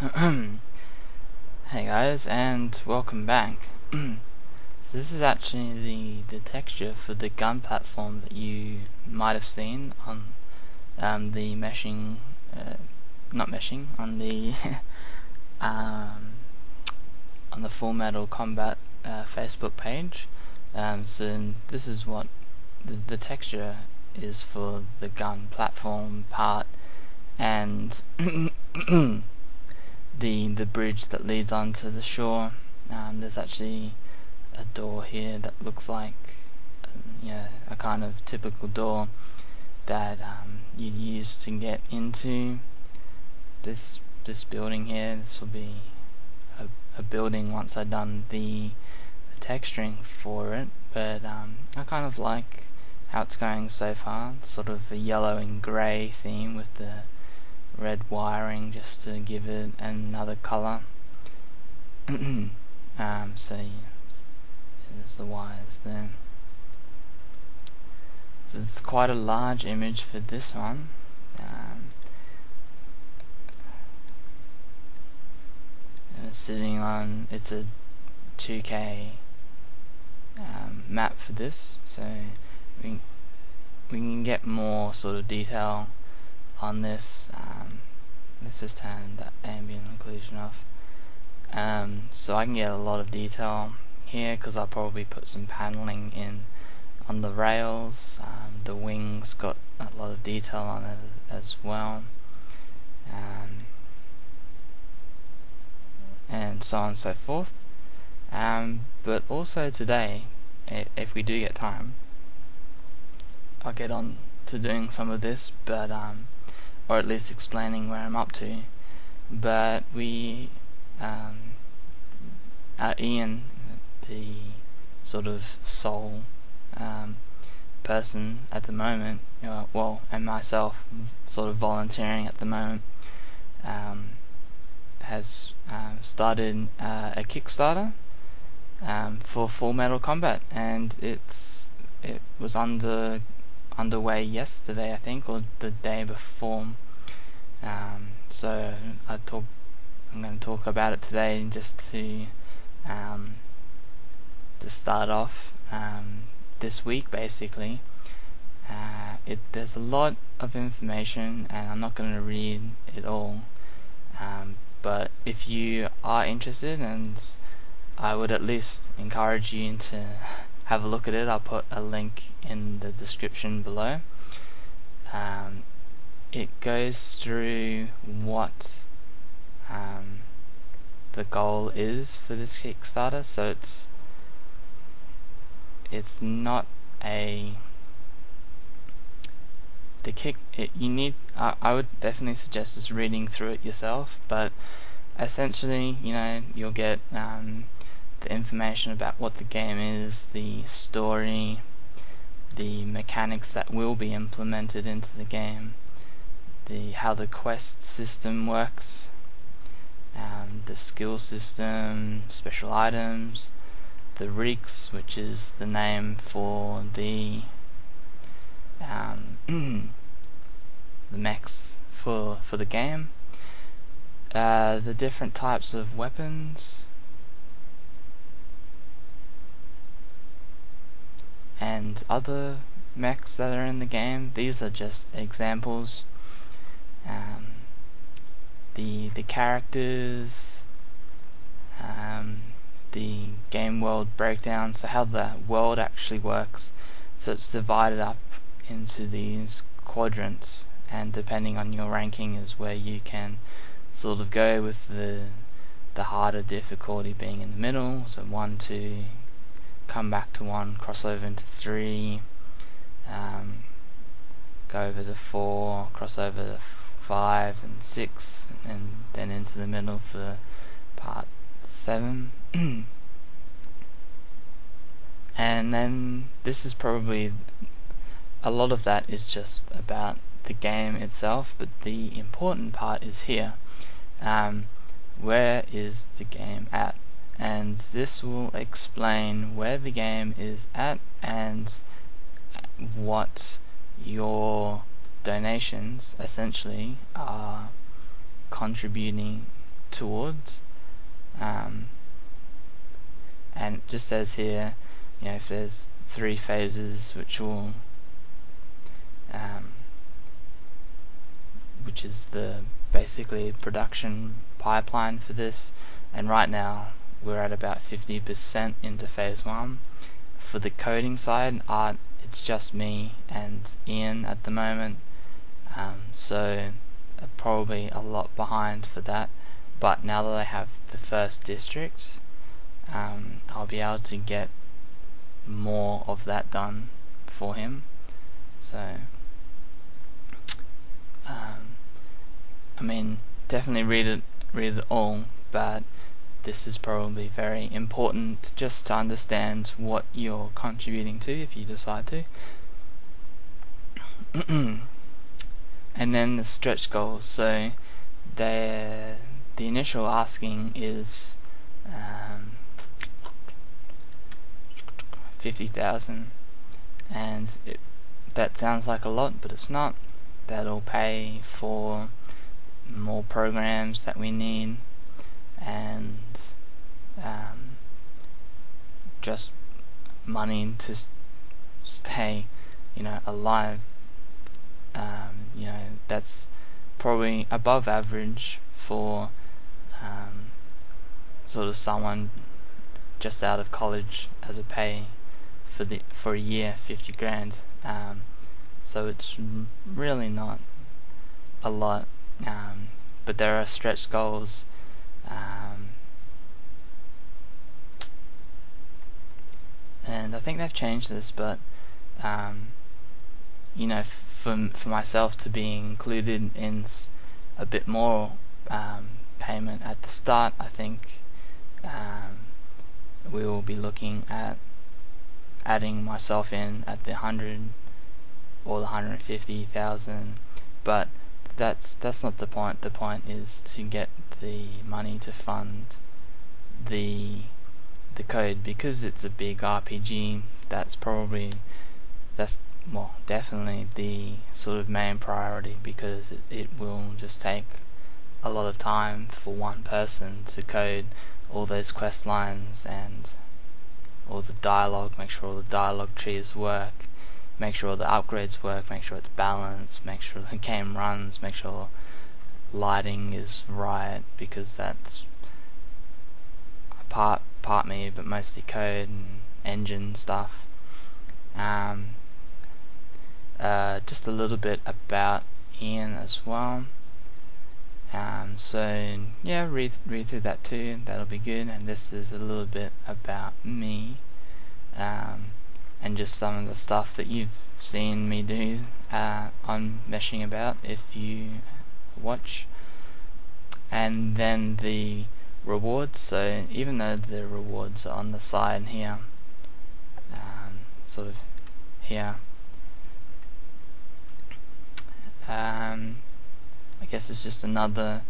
Hey guys, and welcome back. So this is actually the texture for the gun platform that you might have seen on the meshing, not meshing, on the on the Full Metal Combat Facebook page. So this is what the texture is for the gun platform part, and the bridge that leads onto the shore. There's actually a door here that looks like a kind of typical door that you use to get into this building here. This will be a building once I've done the texturing for it, but I kind of like how it's going so far. Sort of a yellow and grey theme with the red wiring just to give it another colour. So there's the wires there. So it's quite a large image for this one. Sitting on, it's a 2K map for this, so we can get more sort of detail on this. Let's just turn that ambient occlusion off, so I can get a lot of detail here because I'll probably put some paneling in on the rails. The wings got a lot of detail on it as well, and so on and so forth. But also today, if we do get time, I'll get on to doing some of this, but or at least explaining where I'm up to. But we Ian, the sort of sole person at the moment, and myself sort of volunteering at the moment, has started a Kickstarter for Full Metal Combat, and it was underway yesterday, I think, or the day before. So I'm going to talk about it today, just to start off this week, basically. There's a lot of information, and I'm not going to read it all. But if you are interested, and I would at least encourage you to have a look at it, I'll put a link in the description below. It goes through what the goal is for this Kickstarter, so it's not a I would definitely suggest just reading through it yourself, but essentially, you'll get the information about what the game is, the story, the mechanics that will be implemented into the game, how the quest system works, the skill system, special items, the rigs, which is the name for the mechs for the game, the different types of weapons, and other mechs that are in the game. These are just examples. The characters, the game world breakdown, so how the world actually works. So it's divided up into these quadrants, and depending on your ranking is where you can sort of go, with the harder difficulty being in the middle, so 1, 2, come back to 1, cross over into 3, go over to 4, cross over to 5 and 6, and then into the middle for part 7. And then this is probably, a lot of that is just about the game itself, but the important part is here. Where is the game at? And this will explain where the game is at and what your donations essentially are contributing towards. And it just says here, if there's 3 phases, which is the basically production pipeline for this, and right now we're at about 50% into phase 1. For the coding side, it's just me and Ian at the moment, so probably a lot behind for that. But now that I have the first district, I'll be able to get more of that done for him. So definitely read it all, but this is probably very important just to understand what you're contributing to if you decide to. And then the stretch goals. So the initial asking is 50,000, and that sounds like a lot, but it's not. That'll pay for more programs that we need, and just money to stay alive. That's probably above average for sort of someone just out of college as a pay for a year, 50 grand. So it's really not a lot, but there are stretch goals. And I think they've changed this, but for myself to be included in a bit more payment at the start, I think we will be looking at adding myself in at the 100 or the 150,000, but that's not the point. The point is to get the money to fund the code, because it's a big RPG. That's definitely the sort of main priority, because it will just take a lot of time for one person to code all those quest lines and all the dialogue, make sure all the dialogue trees work, make sure all the upgrades work, make sure it's balanced, make sure the game runs, make sure lighting is right, because that's part me, but mostly code and engine stuff. Just a little bit about Ian as well. So yeah, read through that too. That'll be good. And this is a little bit about me, and just some of the stuff that you've seen me do on Meshing About if you watch. And then the rewards. So even though the rewards are on the side here, sort of here, I guess it's just another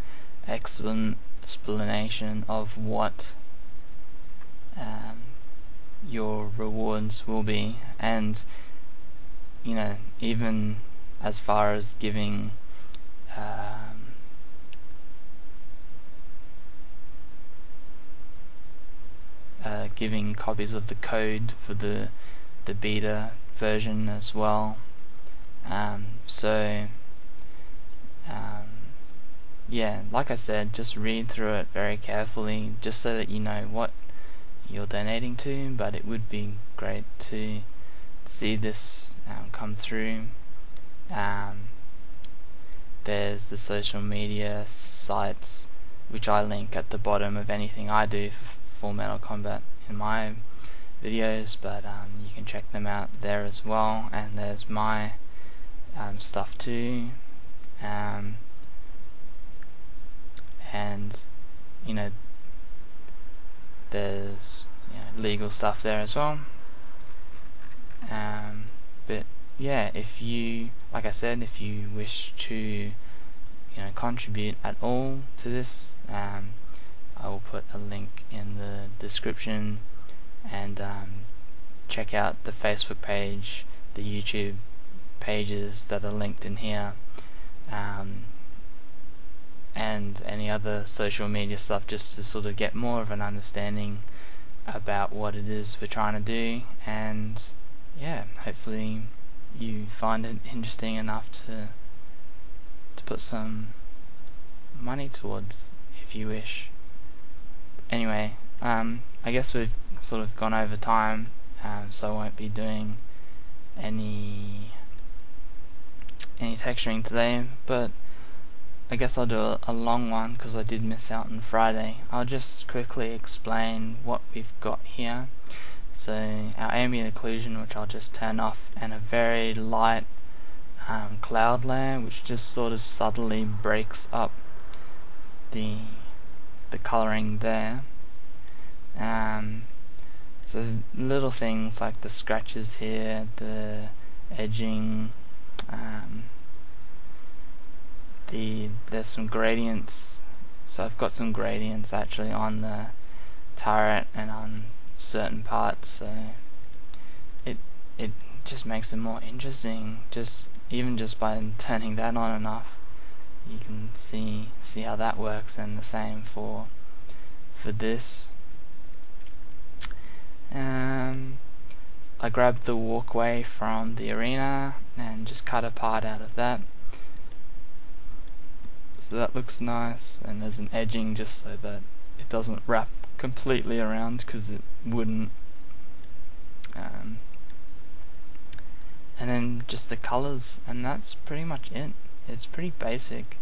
excellent explanation of what your rewards will be. And even as far as giving giving copies of the code for the beta version as well. Yeah, like I said, just read through it very carefully, just so that you know what you're donating to. But it would be great to see this come through. There's the social media sites, which I link at the bottom of anything I do for Full Metal Combat in my videos, but you can check them out there as well. And there's my stuff too, and there's legal stuff there as well. But yeah, if you, like I said, if you wish to contribute at all to this, I will put a link in the description, and check out the Facebook page, the YouTube pages that are linked in here, and any other social media stuff, just to sort of get more of an understanding about what it is we're trying to do. And yeah, hopefully you find it interesting enough to put some money towards, if you wish. Anyway, I guess we've sort of gone over time, so I won't be doing any texturing today, but I guess I'll do a long one because I did miss out on Friday. I'll just quickly explain what we've got here. So our ambient occlusion, which I'll just turn off, and a very light cloud layer, which just sort of subtly breaks up the colouring there. So little things like the scratches here, the edging, there's some gradients. So I've got some gradients actually on the turret and on certain parts, so it just makes it more interesting. Even just by turning that on enough, you can see how that works. And the same for this. I grabbed the walkway from the arena and just cut a part out of that, so that looks nice. And there's an edging just so that it doesn't wrap completely around, because it wouldn't. And then just the colors, and that's pretty much it. It's pretty basic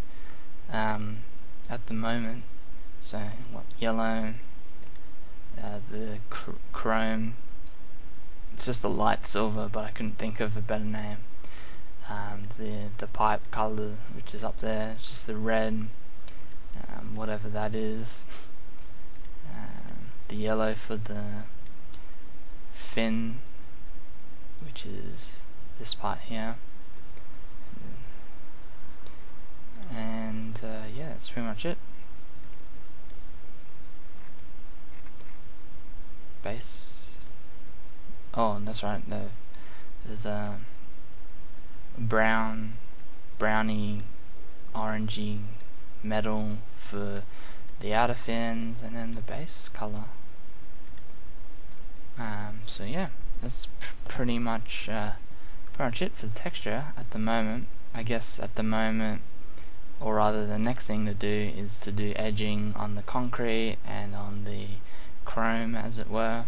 at the moment. So yellow, the chrome, it's just a light silver, but I couldn't think of a better name. The pipe color, which is up there, it's just the red, whatever that is. The yellow for the fin, which is this part here. And yeah, that's pretty much it. Base. Oh, that's right. There's a browny, orangey metal for the outer fins, and then the base color. So yeah, that's pretty much it for the texture at the moment. I guess at the moment, or rather the next thing to do, is to do edging on the concrete and on the chrome, as it were.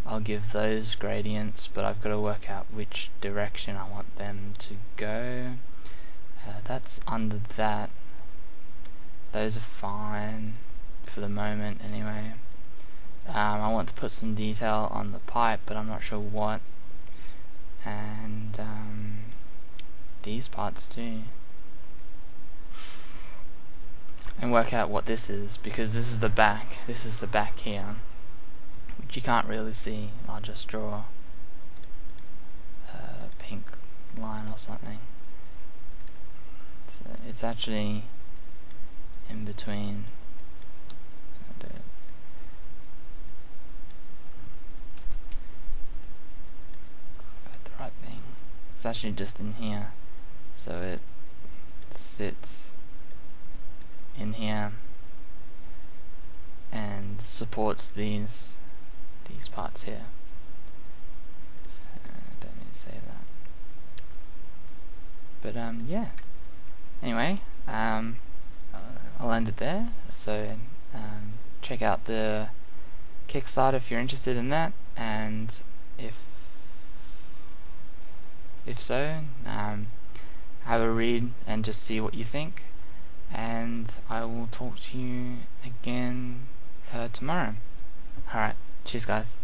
I'll give those gradients, but I've got to work out which direction I want them to go. That's under that. Those are fine for the moment anyway. I want to put some detail on the pipe, but I'm not sure what. And these parts too. And work out what this is, because this is the back. This is the back here, which you can't really see. I'll just draw a pink line or something. So it's actually in between. So I'll do it. Got the right thing. It's actually just in here, so it sits in here and supports these parts here. Don't need to save that. But yeah. Anyway, I'll end it there. So check out the Kickstarter if you're interested in that, and if so, have a read and just see what you think. And I will talk to you again tomorrow. Alright, cheers guys.